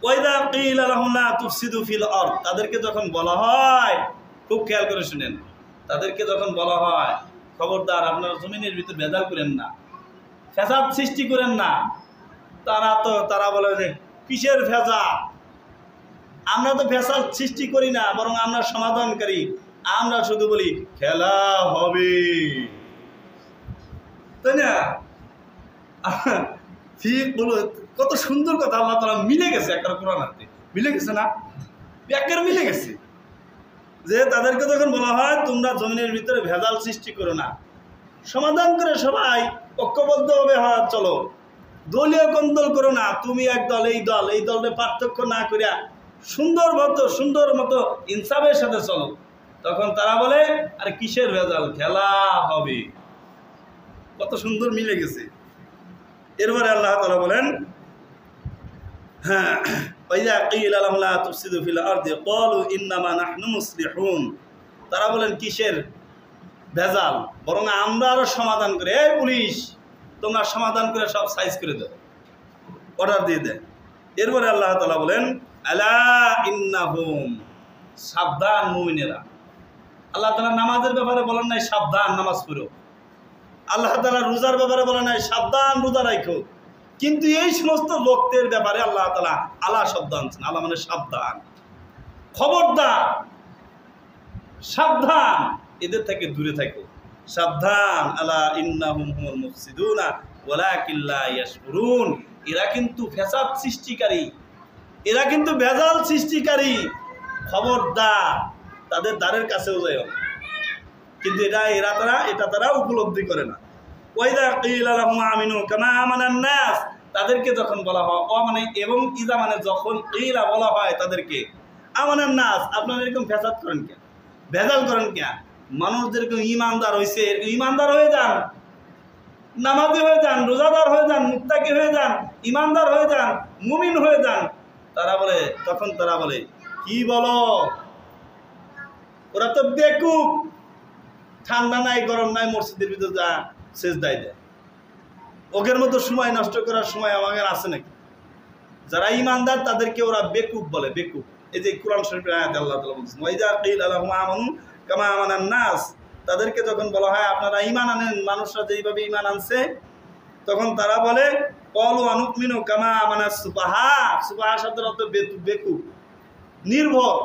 ওয়াইদা কিলা লাহুম লা তুফসিদু ফিল আরদ, তাদেরকে যখন বলা হয়, খুব খেয়াল করে শুনেন, তাদেরকে যখন বলা হয় খবরদার আপনারা জমিনের ভিতর ভেজাল করেন না, ফ্যাসাদ সৃষ্টি করেন না, তারা বলে যে কিসের ভেজাল, আমরা তো ফ্যাসাদ সৃষ্টি করি না, বরং আমরা সমাধানকারী, আমরা শুধু বলি খেলা হবে, তাই না? ঠিক বলো, কত সুন্দর কথা আল্লাহ তাআলা মিলে গেছে, একটা কোরআন হাতে মিলে গেছে না, ব্যাকের মিলে গেছে, যে তাদেরকে যখন বলা হয় তোমরা জমিনের ভিতরে ভেজাল সৃষ্টি করো না, সমাধান করে সবাই ঐক্যবদ্ধভাবে চলো, দলীয় কন্দল করো না, তুমি এক দল এই দলের পার্থক্য না করিয়া সুন্দর মতো ইনসাফের সাথে চলো, তখন তারা বলে আরে কিসের ভেজাল, খেলা হবে। কত সুন্দর মিলে গেছে। এরপরে আল্লাহ তাআলা বলেন, হ্যাঁ, ওয়াইযা কিলা লাহুম লা তুফসিদু ফিল আরদি ক্বালু ইন্নামা নাহনু মুসলিহুন, তারা বলেন কিসের ভেজাল, বরং আমরা আরো সমাধান করে, এই পুলিশ তোমরা সমাধান করে সব সাইজ করে দাও, অর্ডার দিয়ে দেয়। এরপরে আল্লাহ তাআলা বলেন আলা ইন্নাহুম, সাবধান মুমিনেরা। আল্লাহ তাআলা নামাজের ব্যাপারে বলেন নাই সাবধান নামাজ পড়ো, আল্লাহ তাআলা রোজার ব্যাপারে বলেন নাই সাবধান রোজা রাখো, কিন্তু এই সমস্ত লোকদের ব্যাপারে আল্লাহ তাআলা আলা শব্দ আনছেন। আল্লাহ মানে সাবধান, খবরদার, সাবধান, এদের থেকে দূরে থাকো, সাবধান। আলা ইন্নাহুম হুমুল মুফসিদুনা ওয়ালাকিন লা ইয়াশকুরুন, এরা কিন্তু ফ্যাসাদ সৃষ্টিকারী, এরা কিন্তু ভেজাল সৃষ্টিকারী, খবরদার, তাদের দ্বারের কাছেও যায় না, কিন্তু এটা তারা উপলব্ধি করে না। ওয়াইদা কিলা লাহুম আমিনু কামা আমানান নাস, তাদেরকে যখন বলা হয় মানে এবং ইজা মানে যখন কিলা বলা হয় তাদেরকে আমানান নাস, আপনারা এরকম ফ্যাসাদ করেন কেন, ভেজাল করেন কেন, মানুষ যেরকম ইমানদার হয়েছে এরকম ইমানদার হয়ে যান, নামাজি হয়ে যান, রোজাদার হয়ে যান, মুত্তাকি হয়ে যান, ইমানদার হয়ে যান, মুমিন হয়ে যান। তখন তারা বলে কি বলো, ওরা তো বেকুব, ঠান্ডা নাই গরম নাই, মসজিদের ভিতরে যা সেজদায় দেয়, ওদের মতো সময় নষ্ট করার সময় আমাদের আছে নাকি? যারা ইমানদার তাদেরকে ওরা বেকুব বলে, বেকুব। এই যে কোরআন শরীফের আয়াতে আল্লাহ তাআলা বলছেন ওয়াইযা কিলা লাহুম আমানু কামা আমানান নাস, তাদেরকে যখন বলা হয় আপনারা ঈমান আনেন মানুষরা যেইভাবে ঈমান আনছে, তখন তারা বলে ক্বালু আনুমিনু কামা আমানাস সুফাহা, সুফাহা শব্দের অর্থ বেকুব, নির্ভর,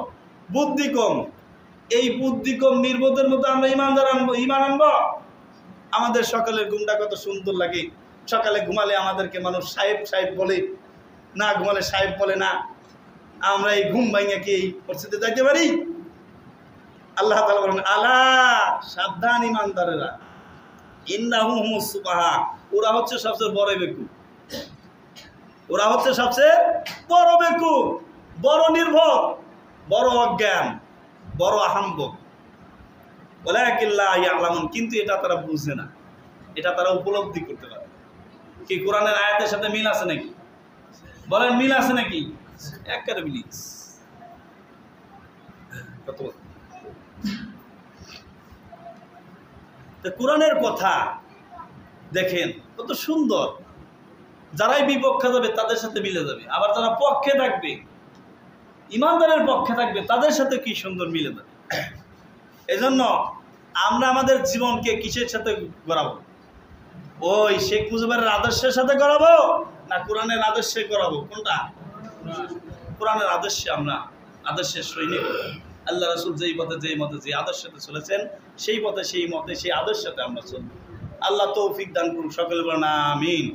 বুদ্ধি কম। এই বুদ্ধি কম নির্বোধের মতো আমরা ঈমান আনবো? আমাদের সকালের ঘুমটা কত সুন্দর লাগে, সকালে ঘুমালে আমাদেরকে মানুষ সাহেব বলে না, ঘুমালে সাহেব বলে না, আমরা এই ঘুম ভাঙিয়ে কি এই পরিস্থিতিতে যাইতে পারি? আল্লাহ তাআলা বলেন আলা, সাবধান ইমানদারেরা, ইন্নাহুম হুমুস সুফাহা, ওরা হচ্ছে সবচেয়ে বড় বেকুব, ওরা হচ্ছে সবচেয়ে বড় বেকুব, বড় নির্ভর, বড় অজ্ঞান, বড় আহাম্মক। ওয়ালাকিন লা ইয়ালামুন, কিন্তু এটা তারা বুঝে না, এটা তারা উপলব্ধি করতে পারে। কি কোরআনের আয়াতের সাথে মিল আছে নাকি? বলেন মিল আছে নাকি? একেবারে মিল। কোরআনের কথা দেখেন কত সুন্দর, যারাই বিপক্ষে যাবে তাদের সাথে মিলে যাবে, আবার যারা পক্ষে থাকবে, ইমানদারের পক্ষে থাকবে, তাদের সাথে কি সুন্দর মিলে যাবে। এজন্য আমরা আমাদের জীবনকে কিসের সাথে গড়াবো? ওই শেখ মুজিবের আদর্শের সাথে গড়াবো না কোরআনের আদর্শে গড়াবো? কোনটা? কোরআনের আদর্শে, আমরা আদর্শের সৈনিক। আল্লাহ রাসূল যেই পথে যে আদর্শতে চলেছেন, সেই পথে সেই মতে সেই আদর্শতে আমরা চলব। আল্লাহ তৌফিক দান করুন, সকলে বলেন আমিন।